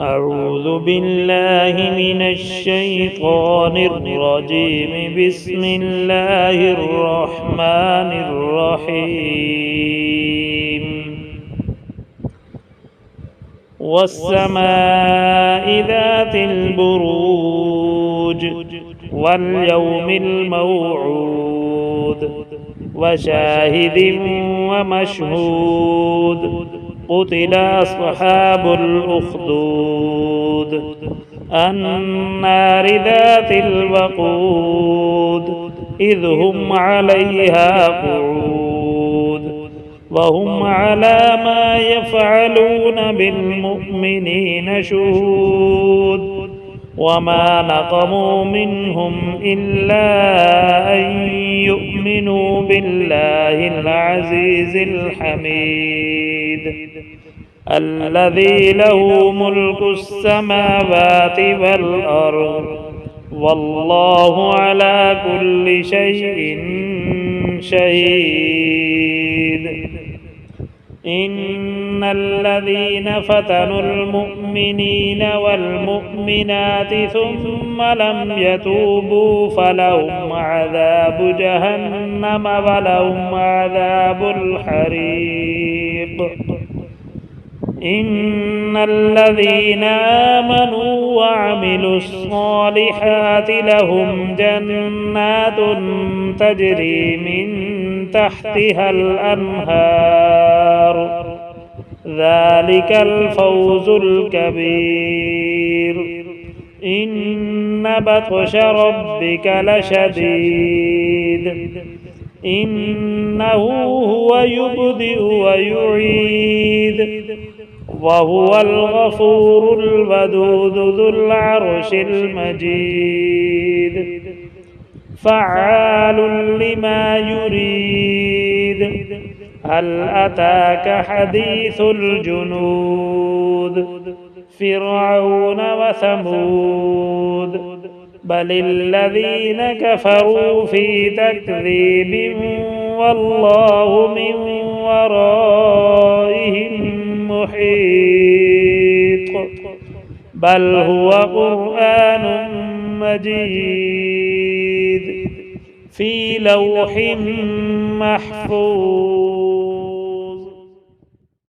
أعوذ بالله من الشيطان الرجيم. بسم الله الرحمن الرحيم. والسماء ذات البروج واليوم الموعود وشاهد ومشهود. قتل أصحاب الأخدود النار ذات الوقود إذ هم عليها قعود وهم على ما يفعلون بالمؤمنين شهود. وما نقموا منهم إلا أن يؤمنوا بالله العزيز الحميد الذي له ملك السماوات والأرض والله على كل شيء شهيد. إن الذين فتنوا المؤمنين والمؤمنات ثم لم يتوبوا فلهم عذاب جهنم ولهم عذاب الحريق. إن الذين آمنوا وعملوا الصالحات لهم جنات تجري من تحتها الأنهار ذلك الفوز الكبير. إن بطش ربك لشديد إنه هو يبدئ ويعيد وهو الغفور الودود ذو العرش المجيد فعال لما يريد. هل أتاك حديث الجنود فرعون وثمود بل الذين كفروا في تكذيب والله من ورائهم محيط. بل هو قرآن مجيد في لوح محفوظ.